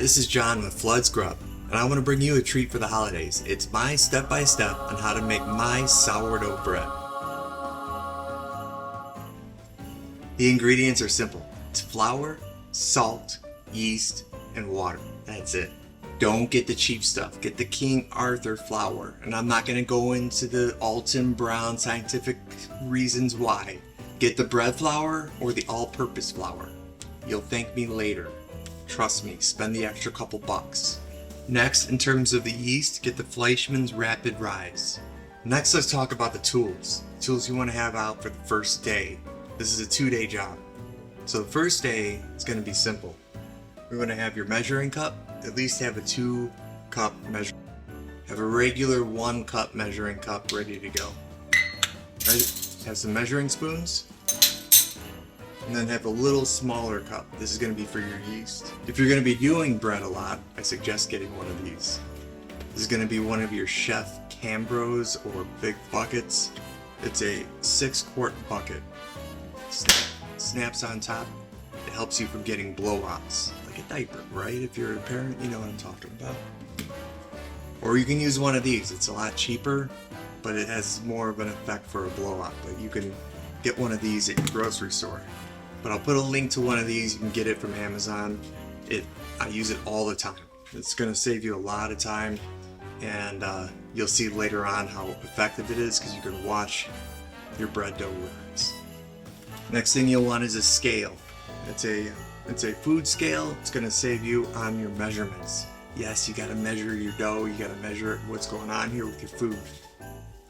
this is John with FloodsGroub, and I want to bring you a treat for the holidays. It's my step-by-step on how to make my sourdough bread. The ingredients are simple. It's flour, salt, yeast, and water. That's it. Don't get the cheap stuff. Get the King Arthur flour. And I'm not going to go into the Alton Brown scientific reasons why. Get the bread flour or the all-purpose flour. You'll thank me later. Trust me, spend the extra couple bucks. Next, in terms of the yeast, get the Fleischmann's Rapid Rise. Next, let's talk about the tools. Tools you want to have out for the first day. This is a 2-day job. So the first day is going to be simple. We're going to have your measuring cup. At least have a 2-cup measure. Have a regular 1-cup measuring cup ready to go. Right? Have some measuring spoons. And then have a little smaller cup. This is going to be for your yeast. If you're going to be doing bread a lot, I suggest getting one of these. This is going to be one of your chef Cambros or big buckets. It's a 6-quart bucket. Snaps on top. It helps you from getting blowouts. Like a diaper, right? If you're a parent, you know what I'm talking about. Or you can use one of these. It's a lot cheaper, but it has more of an effect for a blowout. But you can get one of these at your grocery store. But I'll put a link to one of these. You can get it from Amazon. I use it all the time. It's going to save you a lot of time, and you'll see later on how effective it is because you can watch your bread dough rise. Next thing you'll want is a scale. It's a food scale. It's going to save you on your measurements. Yes, you got to measure your dough. You got to measure what's going on here with your food.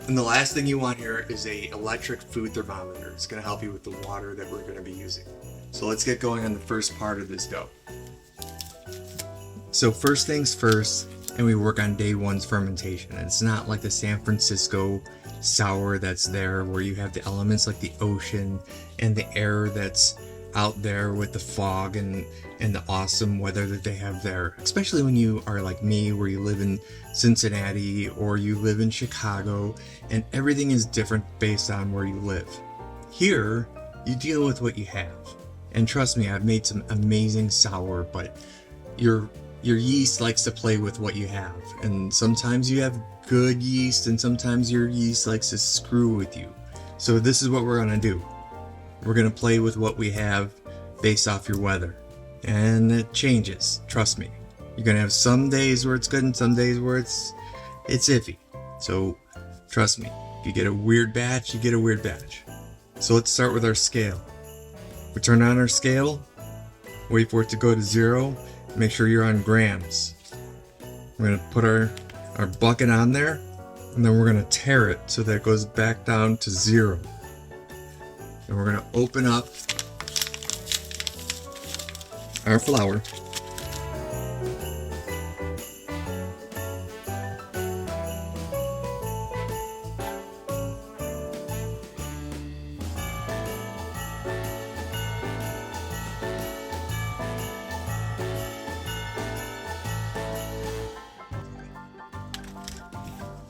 And the last thing you want here is a electric food thermometer. It's going to help you with the water that we're going to be using. So let's get going on the first part of this dough. So first things first, and we work on day 1's fermentation. And it's not like the San Francisco sour that's there where you have the elements like the ocean and the air that's out there with the fog and the awesome weather that they have there, especially when you are like me where you live in Cincinnati or you live in Chicago and everything is different based on where you live. Here you deal with what you have, and trust me, I've made some amazing sour, but your yeast likes to play with what you have, and sometimes you have good yeast and sometimes your yeast likes to screw with you. So this is what we're going to do. We're going to play with what we have based off your weather. And it changes, trust me. You're going to have some days where it's good and some days where it's iffy. So trust me, if you get a weird batch, you get a weird batch. So let's start with our scale. We turn on our scale, wait for it to go to 0, make sure you're on grams. We're going to put our bucket on there, and then we're going to tare it so that it goes back down to 0. And we're going to open up our flour.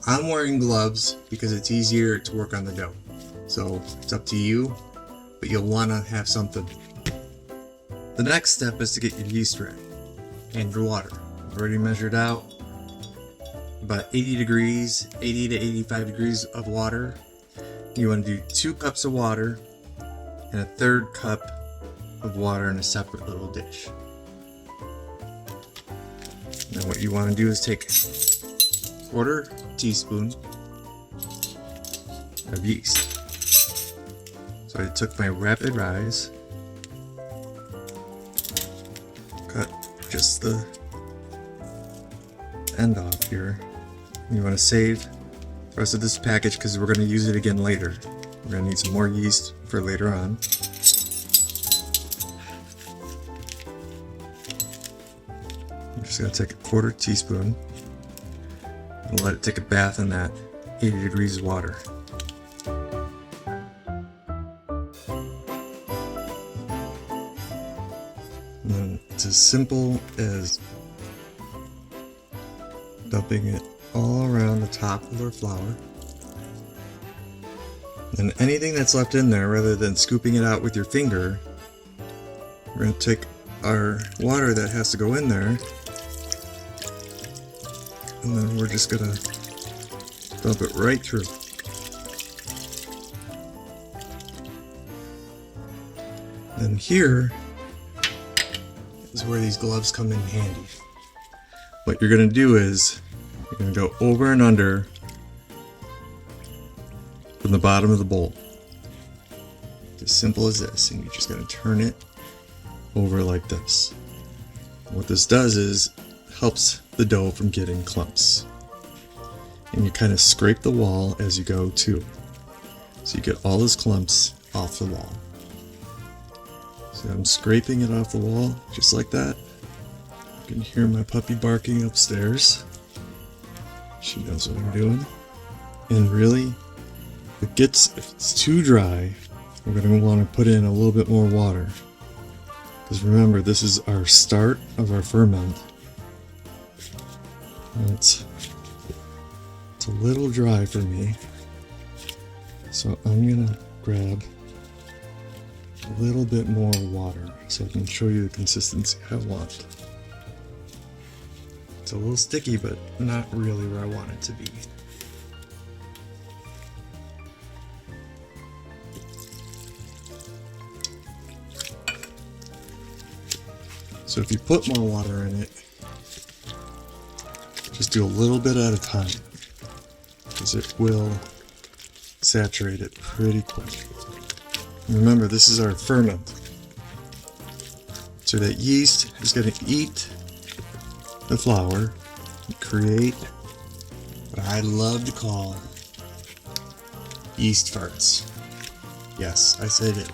I'm wearing gloves because it's easier to work on the dough. So it's up to you, but you'll want to have something. The next step is to get your yeast ready and your water. I've already measured out about 80 to 85 degrees of water. You want to do 2 cups of water and a 1/3 cup of water in a separate little dish. Then what you want to do is take a 1/4 teaspoon of yeast. So I took my Rapid Rise, cut just the end off here. You want to save the rest of this package because we're going to use it again later. We're going to need some more yeast for later on. I'm just going to take a 1/4 teaspoon and let it take a bath in that 80 degrees of water. And it's as simple as dumping it all around the top of our flour. And anything that's left in there, rather than scooping it out with your finger, we're going to take our water that has to go in there and then we're just gonna dump it right through. And here is where these gloves come in handy. What you're gonna do is you're gonna go over and under from the bottom of the bowl. It's as simple as this, and you're just gonna turn it over like this. What this does is helps the dough from getting clumps. And you kind of scrape the wall as you go too. So you get all those clumps off the wall. So I'm scraping it off the wall just like that. You can hear my puppy barking upstairs. She knows what I'm doing. And really, if it's too dry, we're going to want to put in a little bit more water. Because remember, this is our start of our ferment. And it's a little dry for me. So I'm going to grab a little bit more water so I can show you the consistency I want. It's a little sticky, but not really where I want it to be. So if you put more water in it, just do a little bit at a time, because it will saturate it pretty quick. Remember, this is our ferment. So that yeast is going to eat the flour and create what I love to call yeast farts. Yes, I said it.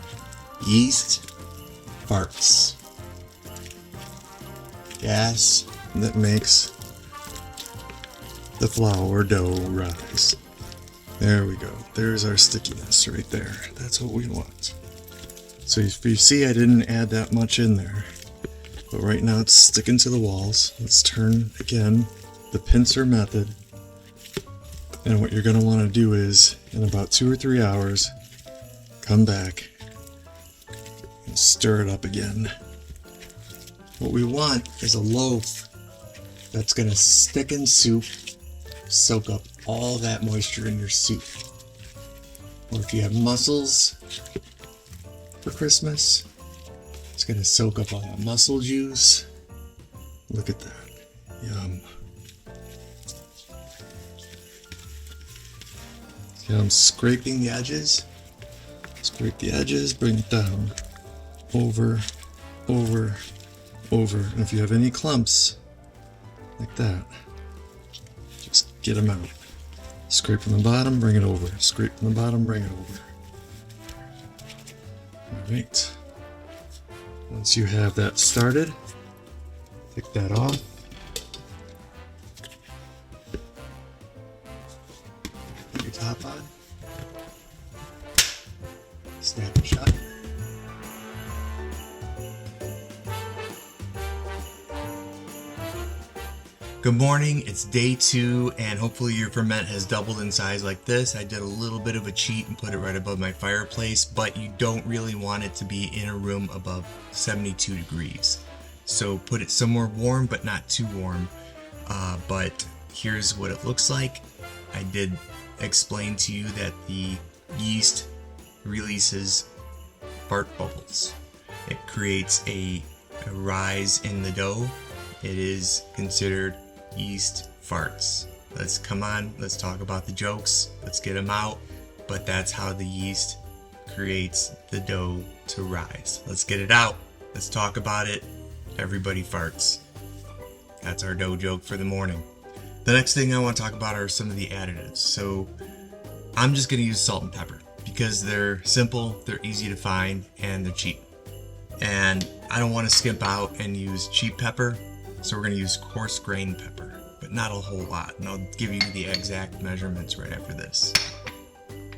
Yeast farts. Gas that makes the flour dough rise. There we go. There's our stickiness right there. That's what we want. So if you see, I didn't add that much in there, but right now it's sticking to the walls. Let's turn again the pincer method. And what you're going to want to do is, in about 2 or 3 hours, come back and stir it up again. What we want is a loaf that's going to stick in soup, soak up all that moisture in your soup. Or if you have mussels for Christmas, it's going to soak up all that mussel juice. Look at that. Yum. See how I'm scraping the edges? Scrape the edges, bring it down. Over, over, over. And if you have any clumps like that, just get them out. Scrape from the bottom, bring it over. Scrape from the bottom, bring it over. Alright. Once you have that started, take that off. Put your top on. Snap it shut. Good morning, it's day 2, and hopefully your ferment has doubled in size like this. I did a little bit of a cheat and put it right above my fireplace, but you don't really want it to be in a room above 72 degrees. So put it somewhere warm, but not too warm. But here's what it looks like. I did explain to you that the yeast releases fart bubbles. It creates a rise in the dough. It is considered yeast farts. Let's talk about the jokes. Let's get them out. But that's how the yeast creates the dough to rise. Let's get it out. Let's talk about it. Everybody farts. That's our dough joke for the morning. The next thing I want to talk about are some of the additives. So I'm just going to use salt and pepper because they're simple, they're easy to find, and they're cheap. And I don't want to skimp out and use cheap pepper. So we're going to use coarse grained pepper, but not a whole lot. And I'll give you the exact measurements right after this.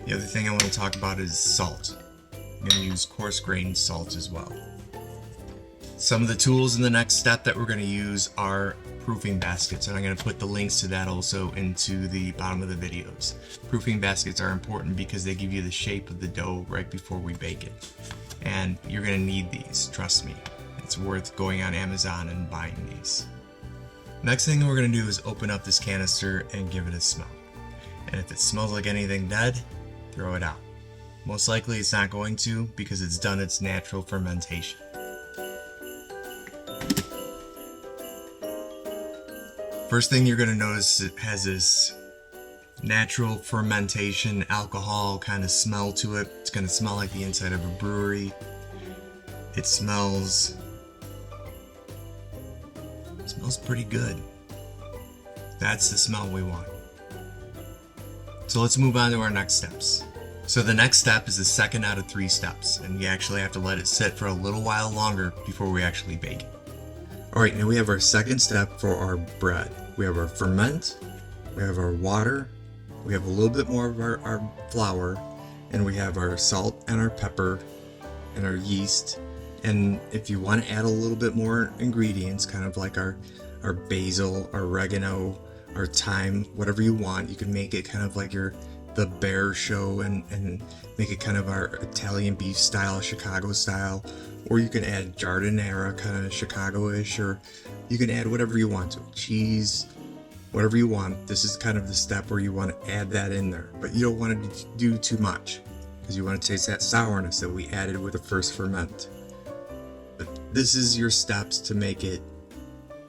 The other thing I want to talk about is salt. I'm going to use coarse grained salt as well. Some of the tools in the next step that we're going to use are proofing baskets, and I'm going to put the links to that also into the bottom of the videos. Proofing baskets are important because they give you the shape of the dough right before we bake it. And you're going to need these, trust me. It's worth going on Amazon and buying these. Next thing we're going to do is open up this canister and give it a smell. And if it smells like anything dead, throw it out. Most likely it's not going to because it's done its natural fermentation. First thing you're going to notice, it has this natural fermentation alcohol kind of smell to it. It's going to smell like the inside of a brewery. It smells pretty good. That's the smell we want. So let's move on to our next steps. So the next step is the second out of 3 steps, and you actually have to let it sit for a little while longer before we actually bake it. Alright, now we have our second step for our bread. We have our ferment, we have our water, we have a little bit more of our flour, and we have our salt and our pepper and our yeast. And if you want to add a little bit more ingredients, kind of like our basil, our oregano, our thyme, whatever you want, you can make it kind of like the bear show and make it kind of our Italian beef style, Chicago style, or you can add giardiniera, kind of Chicago-ish, or you can add whatever you want to it, cheese, whatever you want. This is kind of the step where you want to add that in there, but you don't want to do too much because you want to taste that sourness that we added with the first ferment. But this is your steps to make it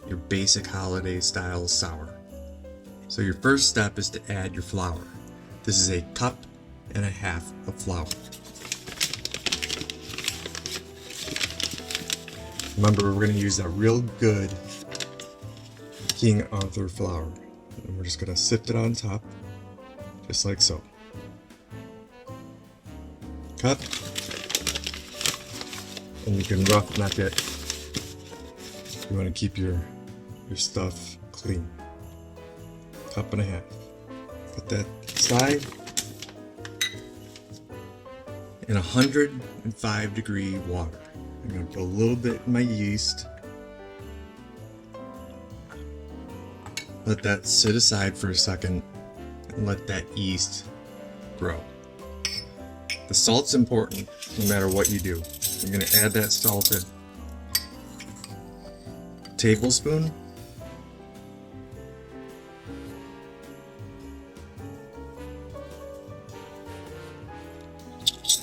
your basic holiday style sour. So your first step is to add your flour. This is 1.5 cups of flour. Remember, we're going to use that real good King Arthur flour. And we're just going to sift it on top, just like so. Cup. And you can roughneck it. You want to keep your stuff clean. 1.5 cups. Put that aside. In 105-degree water. I'm going to put a little bit in my yeast. Let that sit aside for a second and let that yeast grow. The salt's important no matter what you do. You're going to add that salt in. Tablespoon.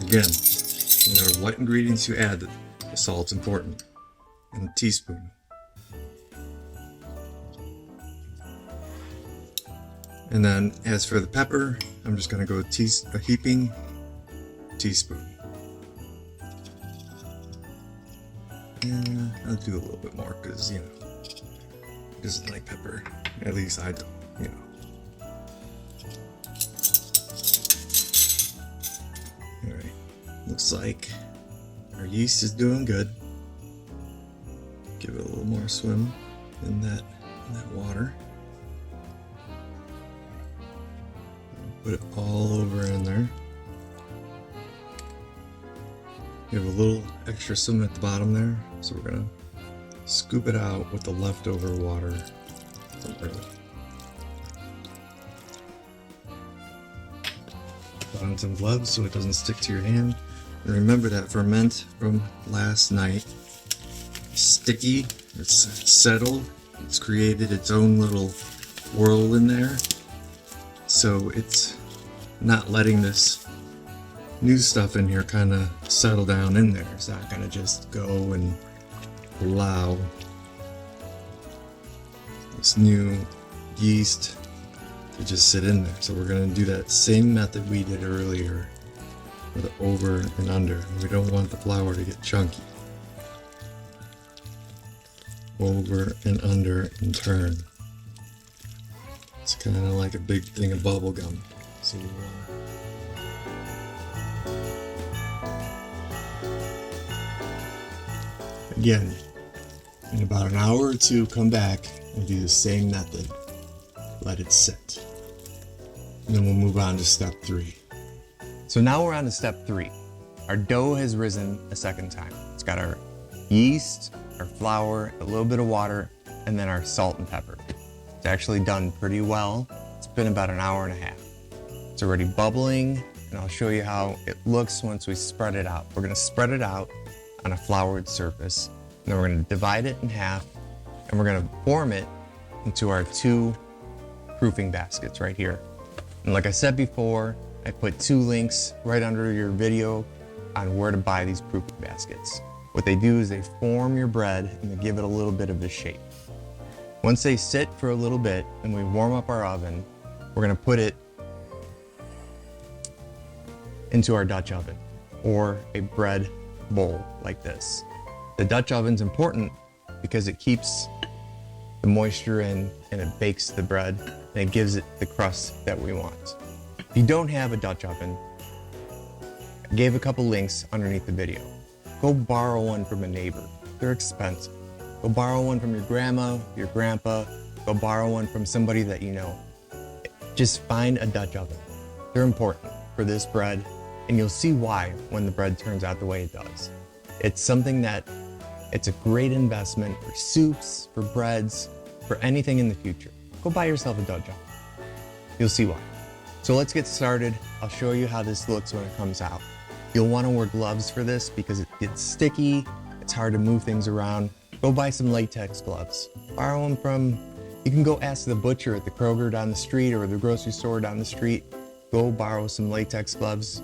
Again, no matter what ingredients you add, the salt's important. And a teaspoon. And then as for the pepper, I'm just going to go a heaping teaspoon. And I'll do a little bit more because, he doesn't like pepper. At least I don't, Alright, looks like our yeast is doing good. Give it a little more swim in that water. Put it all over in there. We have a little extra swim at the bottom there, so we're gonna scoop it out with the leftover water from earlier. Put on some gloves so it doesn't stick to your hand. And remember that ferment from last night. It's sticky, it's settled, it's created its own little whirl in there. So it's not letting this new stuff in here kind of settle down in there. It's not going to just go and allow this new yeast to just sit in there. So we're going to do that same method we did earlier with the over and under. We don't want the flour to get chunky. Over and under and turn. It's kind of like a big thing of bubble gum. So again, in about an hour or two, come back and do the same method. Let it sit. And then we'll move on to step 3. So now we're on to step 3. Our dough has risen a second time. It's got our yeast, our flour, a little bit of water, and then our salt and pepper. It's actually done pretty well. It's been about an hour and a half. It's already bubbling, and I'll show you how it looks once we spread it out. We're gonna spread it out on a floured surface, and then we're gonna divide it in half, and we're gonna form it into our 2 proofing baskets right here. And like I said before, I put 2 links right under your video on where to buy these proofing baskets. What they do is they form your bread and they give it a little bit of a shape. Once they sit for a little bit and we warm up our oven, we're gonna put it into our Dutch oven or a bread bowl like this. The Dutch oven's important because it keeps the moisture in and it bakes the bread and it gives it the crust that we want. If you don't have a Dutch oven, I gave a couple links underneath the video. Go borrow one from a neighbor. They're expensive. Go borrow one from your grandma, your grandpa. Go borrow one from somebody that you know. Just find a Dutch oven. They're important for this bread, and you'll see why when the bread turns out the way it does. It's something that it's a great investment for soups, for breads, for anything in the future. Go buy yourself a Dutch oven. You'll see why. So let's get started. I'll show you how this looks when it comes out. You'll want to wear gloves for this because it gets sticky. It's hard to move things around. Go buy some latex gloves. Borrow them from, you can go ask the butcher at the Kroger down the street or the grocery store down the street. Go borrow some latex gloves.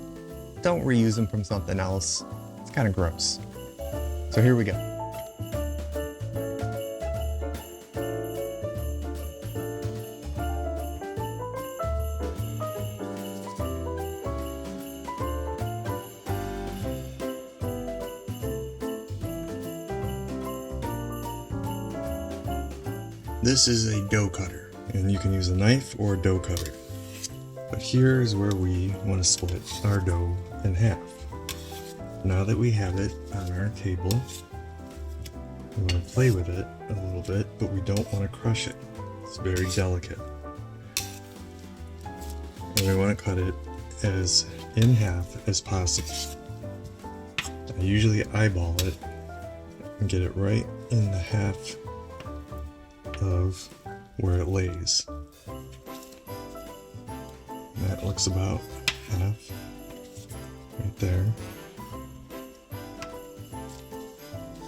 Don't reuse them from something else. It's kind of gross. So here we go. This is a dough cutter, and you can use a knife or a dough cutter. But here's where we want to split our dough in half. Now that we have it on our table, we want to play with it a little bit, but we don't want to crush it. It's very delicate. And we want to cut it as in half as possible. I usually eyeball it and get it right in the half of where it lays. And that looks about half right there.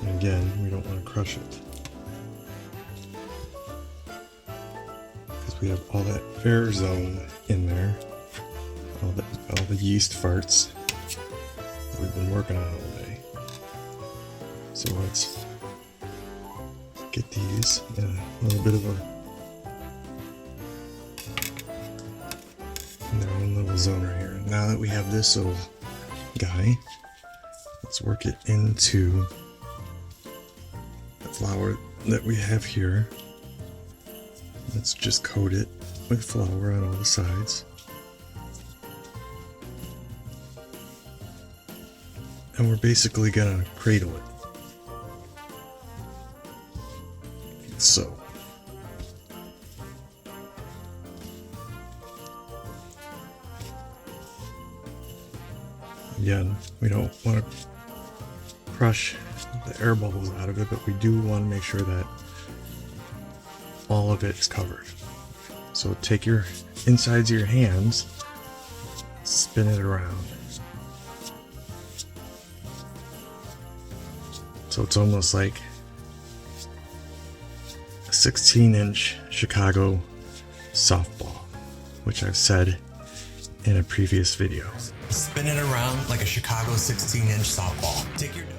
And again, we don't want to crush it because we have all that air zone in there, all the yeast farts that we've been working on all day. So let's get these in a little bit of their own little zone right here. Now that we have this little guy, let's work it into the flour that we have here. Let's just coat it with flour on all the sides. And we're basically gonna cradle it. So, again, we don't want to crush the air bubbles out of it, but we do want to make sure that all of it is covered. So take your insides of your hands, spin it around. So it's almost like 16-inch Chicago softball, which I've said in a previous video. Spin it around like a Chicago 16-inch softball. Take your dough.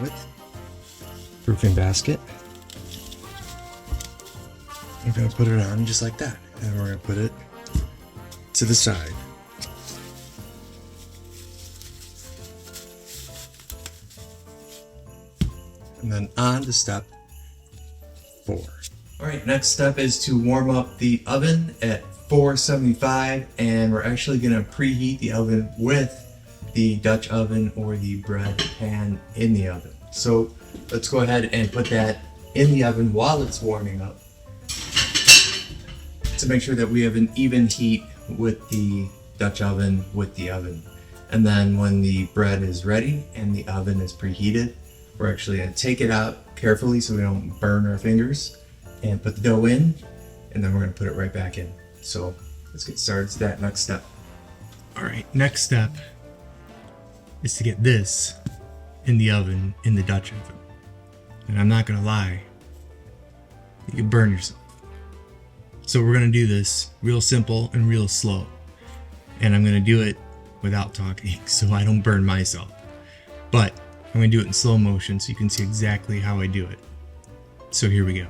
With proofing basket, we're going to put it on just like that, and we're going to put it to the side. And then on to step 4. All right, next step is to warm up the oven at 475, and we're actually gonna preheat the oven with the Dutch oven or the bread pan in the oven. So let's go ahead and put that in the oven while it's warming up to make sure that we have an even heat with the Dutch oven with the oven. And then when the bread is ready and the oven is preheated, we're actually gonna take it out carefully so we don't burn our fingers and put the dough in, and then we're gonna put it right back in. So let's get started to that next step. All right, next step is to get this in the oven, in the Dutch oven. And I'm not gonna lie, you can burn yourself. So we're gonna do this real simple and real slow. And I'm gonna do it without talking so I don't burn myself. But I'm gonna do it in slow motion so you can see exactly how I do it. So here we go.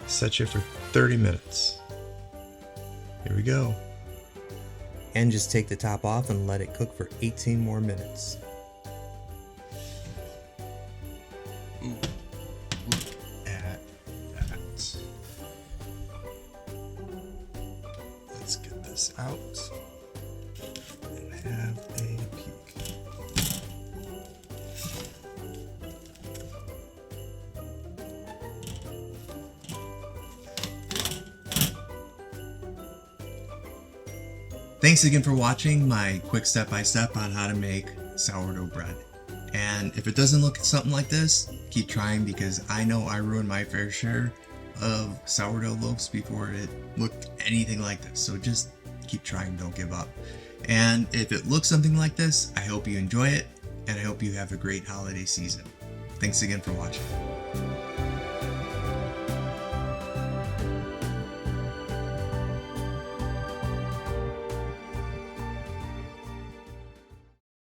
Set you for 30 minutes. Here we go. And just take the top off and let it cook for 18 more minutes. At that. Let's get this out and have a peek. Thanks again for watching my quick step-by-step on how to make sourdough bread. And if it doesn't look something like this, keep trying, because I know I ruined my fair share of sourdough loaves before it looked anything like this. So just keep trying, don't give up. And if it looks something like this, I hope you enjoy it, and I hope you have a great holiday season. Thanks again for watching.